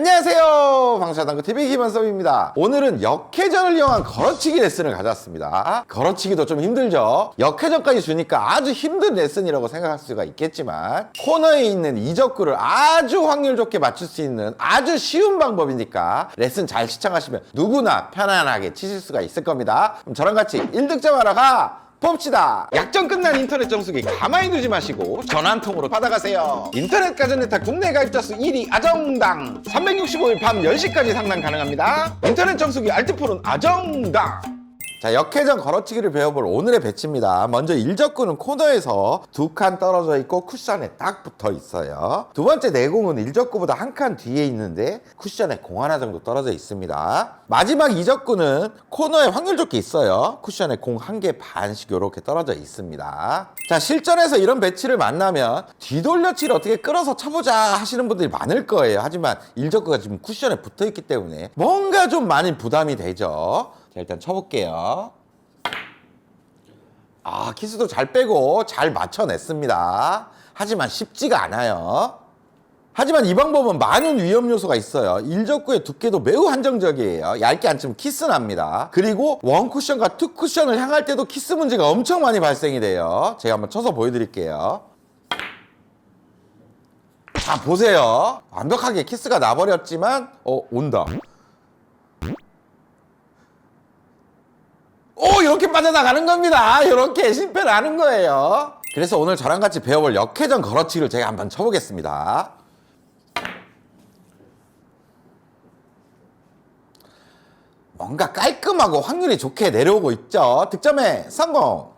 안녕하세요, 방사당구TV 김한섭입니다. 오늘은 역회전을 이용한 걸어치기 레슨을 가져왔습니다. 걸어치기도 좀 힘들죠. 역회전까지 주니까 아주 힘든 레슨이라고 생각할 수가 있겠지만 코너에 있는 이적구를 아주 확률 좋게 맞출 수 있는 아주 쉬운 방법이니까 레슨 잘 시청하시면 누구나 편안하게 치실 수가 있을 겁니다. 그럼 저랑 같이 1득점하러 가! 봅시다. 약정 끝난 인터넷 정수기 가만히 두지 마시고 전화 한 통으로 받아가세요. 인터넷 가전네타 국내 가입자 수 1위 아정당, 365일 밤 10시까지 상담 가능합니다. 인터넷 정수기 알뜰폰은 아정당. 자, 역회전 걸어치기를 배워볼 오늘의 배치입니다. 먼저 일적구는 코너에서 2칸 떨어져 있고 쿠션에 딱 붙어 있어요. 두 번째 내공은 일적구보다 한 칸 뒤에 있는데 쿠션에 공 하나 정도 떨어져 있습니다. 마지막 이적구는 코너에 확률 좋게 있어요. 쿠션에 공 한 개 반씩 이렇게 떨어져 있습니다. 자, 실전에서 이런 배치를 만나면 뒤돌려치기를 어떻게 끌어서 쳐보자 하시는 분들이 많을 거예요. 하지만 일적구가 지금 쿠션에 붙어 있기 때문에 뭔가 좀 많이 부담이 되죠. 자, 일단 쳐볼게요. 키스도 잘 빼고 잘 맞춰냈습니다. 하지만 쉽지가 않아요. 하지만 이 방법은 많은 위험 요소가 있어요. 일적구의 두께도 매우 한정적이에요. 얇게 안 치면 키스 납니다. 그리고 원 쿠션과 투 쿠션을 향할 때도 키스 문제가 엄청 많이 발생이 돼요. 제가 한번 쳐서 보여드릴게요. 자, 보세요. 완벽하게 키스가 나버렸지만 온다. 이렇게 빠져나가는 겁니다. 이렇게 실패를 하는 거예요. 그래서 오늘 저랑 같이 배워볼 역회전 걸어치기를 제가 한번 쳐보겠습니다. 뭔가 깔끔하고 확률이 좋게 내려오고 있죠. 득점에 성공!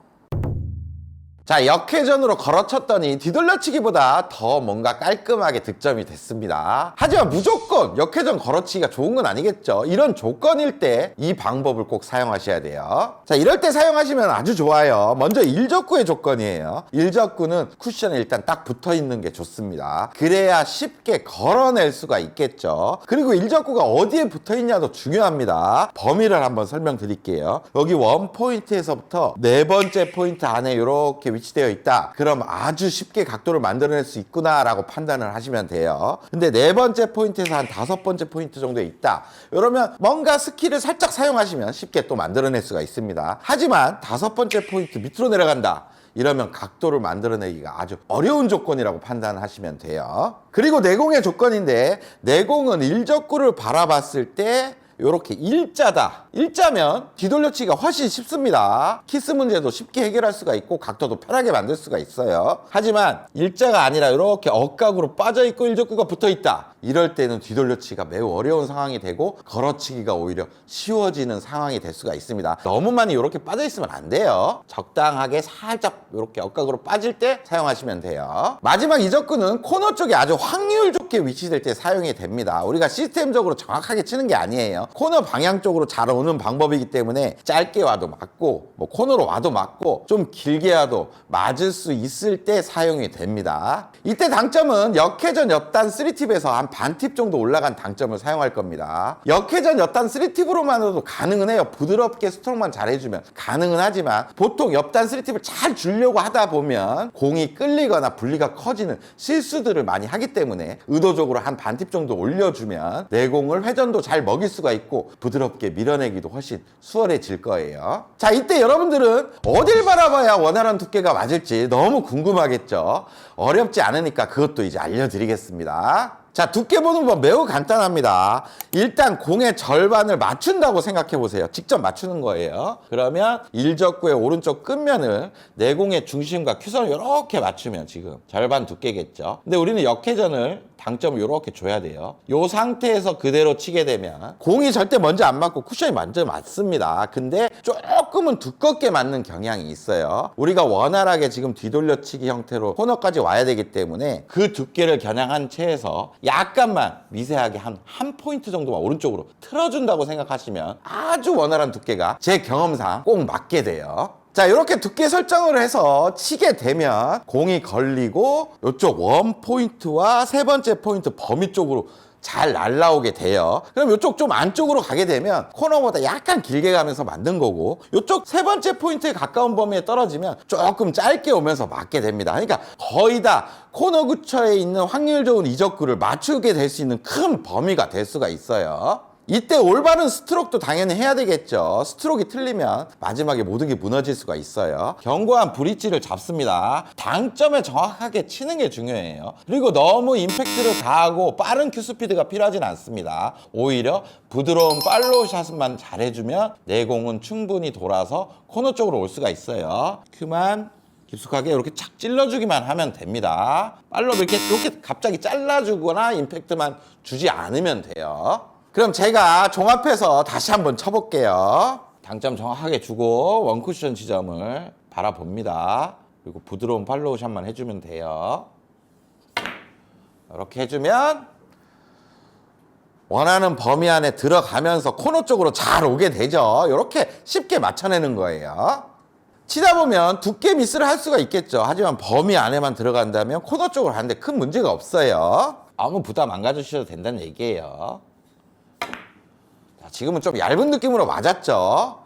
자, 역회전으로 걸어쳤더니 뒤돌려치기보다 더 뭔가 깔끔하게 득점이 됐습니다. 하지만 무조건 역회전 걸어치기가 좋은 건 아니겠죠. 이런 조건일 때 이 방법을 꼭 사용하셔야 돼요. 자, 이럴 때 사용하시면 아주 좋아요. 먼저 일적구의 조건이에요. 일적구는 쿠션에 일단 딱 붙어 있는 게 좋습니다. 그래야 쉽게 걸어낼 수가 있겠죠. 그리고 일적구가 어디에 붙어 있냐도 중요합니다. 범위를 한번 설명드릴게요. 여기 원 포인트에서부터 네 번째 포인트 안에 이렇게 위치되어 있다. 그럼 아주 쉽게 각도를 만들어낼 수 있구나 라고 판단을 하시면 돼요. 근데 네 번째 포인트에서 한 다섯 번째 포인트 정도에 있다. 이러면 뭔가 스킬을 살짝 사용하시면 쉽게 또 만들어낼 수가 있습니다. 하지만 다섯 번째 포인트 밑으로 내려간다. 이러면 각도를 만들어내기가 아주 어려운 조건이라고 판단하시면 돼요. 그리고 내공의 조건인데 내공은 일적구를 바라봤을 때 이렇게 일자다. 일자면 뒤돌려치기가 훨씬 쉽습니다. 키스 문제도 쉽게 해결할 수가 있고 각도도 편하게 만들 수가 있어요. 하지만 일자가 아니라 이렇게 억각으로 빠져있고 일적구가 붙어있다. 이럴 때는 뒤돌려치기가 매우 어려운 상황이 되고 걸어치기가 오히려 쉬워지는 상황이 될 수가 있습니다. 너무 많이 이렇게 빠져있으면 안 돼요. 적당하게 살짝 이렇게 억각으로 빠질 때 사용하시면 돼요. 마지막 이적구는 코너 쪽에 아주 확률 좋게 위치될 때 사용이 됩니다. 우리가 시스템적으로 정확하게 치는 게 아니에요. 코너 방향 쪽으로 잘 오는 방법이기 때문에 짧게 와도 맞고 코너로 와도 맞고 좀 길게 와도 맞을 수 있을 때 사용이 됩니다. 이때 당점은 역회전 옆단 3팁에서 한 반 팁 정도 올라간 당점을 사용할 겁니다. 역회전 옆단 3팁으로만으로도 가능은 해요. 부드럽게 스트로크만 잘 해주면 가능은 하지만 보통 옆단 3팁을 잘 주려고 하다 보면 공이 끌리거나 분리가 커지는 실수들을 많이 하기 때문에 의도적으로 한 반 팁 정도 올려주면 내공을 회전도 잘 먹일 수가 있고 부드럽게 밀어내기도 훨씬 수월해질 거예요. 자, 이때 여러분들은 어딜 바라봐야 원활한 두께가 맞을지 너무 궁금하겠죠. 어렵지 않으니까 그것도 이제 알려드리겠습니다. 자, 두께 보는 법 매우 간단합니다. 일단 공의 절반을 맞춘다고 생각해 보세요. 직접 맞추는 거예요. 그러면 일적구의 오른쪽 끝면을 내공의 중심과 큐선을 이렇게 맞추면 지금 절반 두께겠죠. 근데 우리는 역회전을 당점을 이렇게 줘야 돼요. 이 상태에서 그대로 치게 되면 공이 절대 먼저 안 맞고 쿠션이 먼저 맞습니다. 근데 조금은 두껍게 맞는 경향이 있어요. 우리가 원활하게 지금 뒤돌려치기 형태로 코너까지 와야 되기 때문에 그 두께를 겨냥한 채에서 약간만 미세하게 한 포인트 정도만 오른쪽으로 틀어준다고 생각하시면 아주 원활한 두께가 제 경험상 꼭 맞게 돼요. 자, 이렇게 두께 설정을 해서 치게 되면 공이 걸리고 이쪽 원 포인트와 세 번째 포인트 범위 쪽으로 잘 날라오게 돼요. 그럼 이쪽 좀 안쪽으로 가게 되면 코너보다 약간 길게 가면서 만든 거고, 이쪽 세 번째 포인트에 가까운 범위에 떨어지면 조금 짧게 오면서 맞게 됩니다. 그러니까 거의 다 코너 근처에 있는 확률 좋은 이적구를 맞추게 될 수 있는 큰 범위가 될 수가 있어요. 이때 올바른 스트로크도 당연히 해야 되겠죠. 스트로크가 틀리면 마지막에 모든 게 무너질 수가 있어요. 견고한 브릿지를 잡습니다. 당점에 정확하게 치는 게 중요해요. 그리고 너무 임팩트를 가하고 빠른 큐 스피드가 필요하진 않습니다. 오히려 부드러운 팔로우 샷만 잘해주면 내 공은 충분히 돌아서 코너 쪽으로 올 수가 있어요. 큐만 깊숙하게 이렇게 착 찔러주기만 하면 됩니다. 팔로우 이렇게 갑자기 잘라주거나 임팩트만 주지 않으면 돼요. 그럼 제가 종합해서 다시 한번 쳐볼게요. 당점 정확하게 주고 원쿠션 지점을 바라봅니다. 그리고 부드러운 팔로우 샷만 해주면 돼요. 이렇게 해주면 원하는 범위 안에 들어가면서 코너 쪽으로 잘 오게 되죠. 이렇게 쉽게 맞춰내는 거예요. 치다 보면 두께 미스를 할 수가 있겠죠. 하지만 범위 안에만 들어간다면 코너 쪽으로 가는데 큰 문제가 없어요. 아무 부담 안 가지셔도 된다는 얘기예요. 지금은 좀 얇은 느낌으로 맞았죠.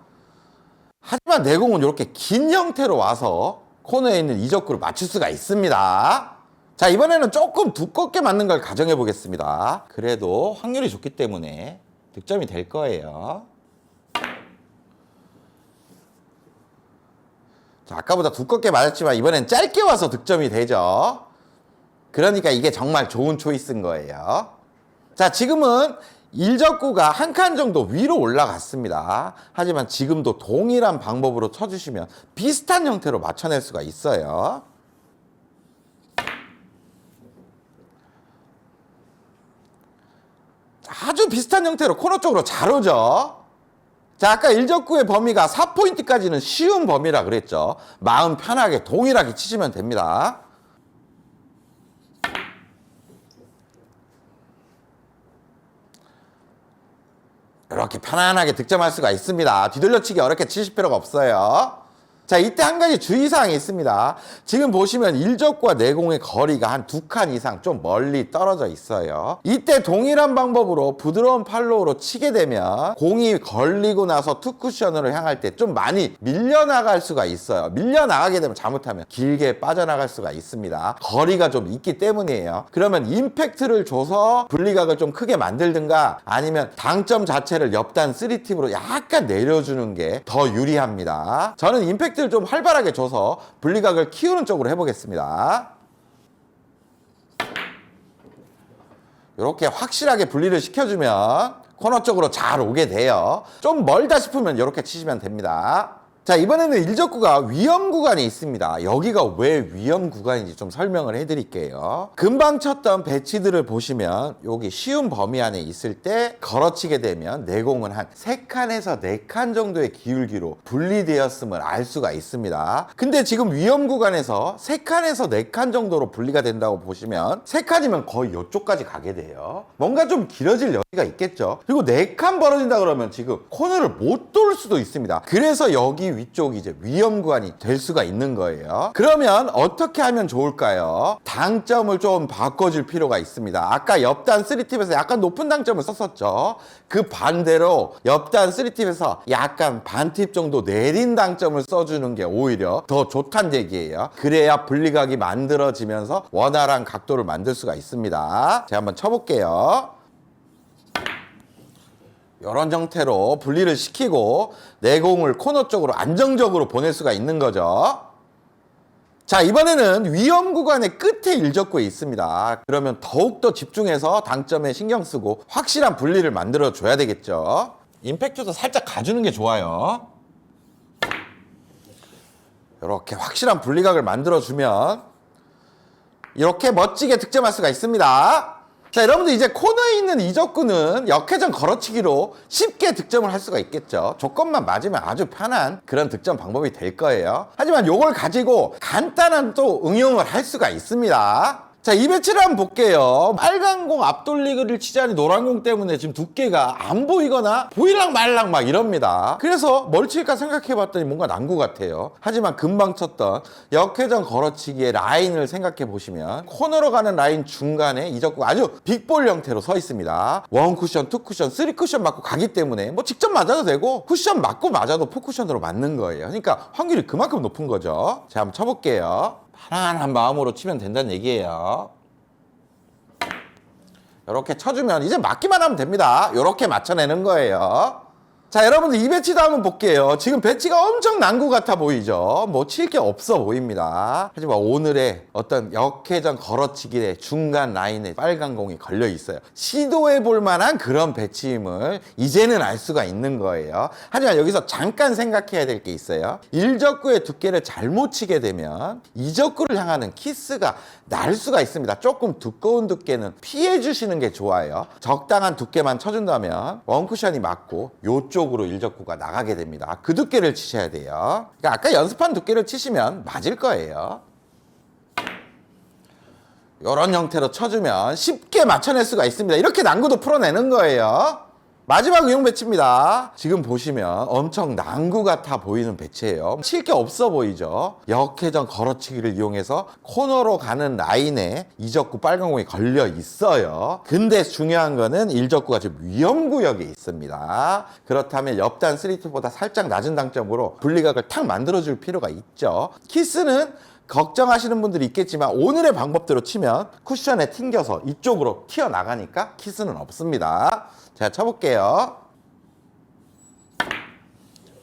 하지만 내 공은 이렇게 긴 형태로 와서 코너에 있는 이적구를 맞출 수가 있습니다. 자, 이번에는 조금 두껍게 맞는 걸 가정해 보겠습니다. 그래도 확률이 좋기 때문에 득점이 될 거예요. 자, 아까보다 두껍게 맞았지만 이번엔 짧게 와서 득점이 되죠. 그러니까 이게 정말 좋은 초이스인 거예요. 자, 지금은 일적구가 한 칸 정도 위로 올라갔습니다. 하지만 지금도 동일한 방법으로 쳐주시면 비슷한 형태로 맞춰낼 수가 있어요. 아주 비슷한 형태로 코너 쪽으로 잘 오죠. 자, 아까 일적구의 범위가 4포인트까지는 쉬운 범위라 그랬죠. 마음 편하게 동일하게 치시면 됩니다. 이렇게 편안하게 득점할 수가 있습니다. 뒤돌려치기 어렵게 치실 필요가 없어요. 자, 이때 한 가지 주의사항이 있습니다. 지금 보시면 일적과 내공의 거리가 한 2칸 이상 좀 멀리 떨어져 있어요. 이때 동일한 방법으로 부드러운 팔로우로 치게 되면 공이 걸리고 나서 투쿠션으로 향할 때 좀 많이 밀려나갈 수가 있어요. 밀려나가게 되면 잘못하면 길게 빠져나갈 수가 있습니다. 거리가 좀 있기 때문이에요. 그러면 임팩트를 줘서 분리각을 좀 크게 만들든가 아니면 당점 자체를 옆단 3팁으로 약간 내려주는 게 더 유리합니다. 저는 임팩트를 좀 활발하게 줘서 분리각을 키우는 쪽으로 해보겠습니다. 이렇게 확실하게 분리를 시켜주면 코너 쪽으로 잘 오게 돼요. 좀 멀다 싶으면 이렇게 치시면 됩니다. 자, 이번에는 일적구가 위험 구간이 있습니다. 여기가 왜 위험 구간인지 좀 설명을 해드릴게요. 금방 쳤던 배치들을 보시면 여기 쉬운 범위 안에 있을 때 걸어치게 되면 내공은 한 3칸에서 4칸 정도의 기울기로 분리되었음을 알 수가 있습니다. 근데 지금 위험 구간에서 3칸에서 4칸 정도로 분리가 된다고 보시면 3칸이면 거의 이쪽까지 가게 돼요. 뭔가 좀 길어질 여지가 있겠죠. 그리고 4칸 벌어진다 그러면 지금 코너를 못 돌 수도 있습니다. 그래서 여기 위쪽이 이제 위험 구간이 될 수가 있는 거예요. 그러면 어떻게 하면 좋을까요? 당점을 좀 바꿔줄 필요가 있습니다. 아까 옆단 3팁에서 약간 높은 당점을 썼었죠. 그 반대로 옆단 3팁에서 약간 반팁 정도 내린 당점을 써주는 게 오히려 더 좋다는 얘기예요. 그래야 분리각이 만들어지면서 원활한 각도를 만들 수가 있습니다. 제가 한번 쳐볼게요. 이런 형태로 분리를 시키고 내공을 코너 쪽으로 안정적으로 보낼 수가 있는 거죠. 자, 이번에는 위험 구간의 끝에 일적구에 있습니다. 그러면 더욱더 집중해서 당점에 신경 쓰고 확실한 분리를 만들어 줘야 되겠죠. 임팩트도 살짝 가주는 게 좋아요. 이렇게 확실한 분리각을 만들어 주면 이렇게 멋지게 득점할 수가 있습니다. 자, 여러분들 이제 코너에 있는 이적구는 역회전 걸어치기로 쉽게 득점을 할 수가 있겠죠. 조건만 맞으면 아주 편한 그런 득점 방법이 될 거예요. 하지만 이걸 가지고 간단한 또 응용을 할 수가 있습니다. 자, 이 배치를 한번 볼게요. 빨간 공 앞돌리기를 치자니 노란 공 때문에 지금 두께가 안 보이거나 보이랑 말랑 막 이럽니다. 그래서 뭘 칠까 생각해봤더니 뭔가 난구 같아요. 하지만 금방 쳤던 역회전 걸어치기의 라인을 생각해 보시면 코너로 가는 라인 중간에 이적구가 아주 빅볼 형태로 서 있습니다. 원 쿠션, 투 쿠션, 쓰리 쿠션 맞고 가기 때문에 뭐 직접 맞아도 되고 쿠션 맞고 맞아도 포 쿠션으로 맞는 거예요. 그러니까 확률이 그만큼 높은 거죠. 자, 한번 쳐볼게요. 편안한 마음으로 치면 된다는 얘기예요. 이렇게 쳐주면 이제 맞기만 하면 됩니다. 이렇게 맞춰내는 거예요. 자, 여러분들 이 배치도 한번 볼게요. 지금 배치가 엄청 난구 같아 보이죠? 뭐 칠 게 없어 보입니다. 하지만 오늘의 어떤 역회전 걸어치기의 중간 라인에 빨간 공이 걸려 있어요. 시도해 볼 만한 그런 배치임을 이제는 알 수가 있는 거예요. 하지만 여기서 잠깐 생각해야 될 게 있어요. 1적구의 두께를 잘못 치게 되면 2적구를 향하는 키스가 날 수가 있습니다. 조금 두꺼운 두께는 피해 주시는 게 좋아요. 적당한 두께만 쳐준다면 원쿠션이 맞고 요쪽으로 1적구가 나가게 됩니다. 그 두께를 치셔야 돼요. 그러니까 아까 연습한 두께를 치시면 맞을 거예요. 이런 형태로 쳐주면 쉽게 맞춰낼 수가 있습니다. 이렇게 난구도 풀어내는 거예요. 마지막 의용 배치입니다. 지금 보시면 엄청 난구 같아 보이는 배치예요. 칠 게 없어 보이죠? 역회전 걸어치기를 이용해서 코너로 가는 라인에 이적구 빨간 공이 걸려 있어요. 근데 중요한 거는 1적구가 지금 위험구역에 있습니다. 그렇다면 옆단 3-2보다 살짝 낮은 당점으로 분리각을 탁 만들어줄 필요가 있죠. 키스는 걱정하시는 분들이 있겠지만 오늘의 방법대로 치면 쿠션에 튕겨서 이쪽으로 튀어나가니까 키스는 없습니다. 제가 쳐볼게요.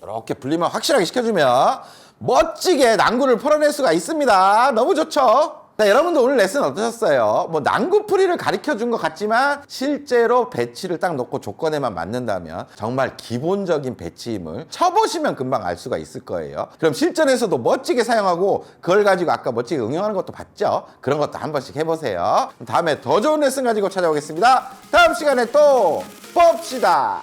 이렇게 분리만 확실하게 시켜주면 멋지게 난구를 풀어낼 수가 있습니다. 너무 좋죠? 자, 여러분들 오늘 레슨 어떠셨어요? 뭐 난구풀이를 가르쳐준 것 같지만 실제로 배치를 딱 놓고 조건에만 맞는다면 정말 기본적인 배치임을 쳐보시면 금방 알 수가 있을 거예요. 그럼 실전에서도 멋지게 사용하고 그걸 가지고 아까 멋지게 응용하는 것도 봤죠? 그런 것도 한 번씩 해보세요. 다음에 더 좋은 레슨 가지고 찾아오겠습니다. 다음 시간에 또 봅시다.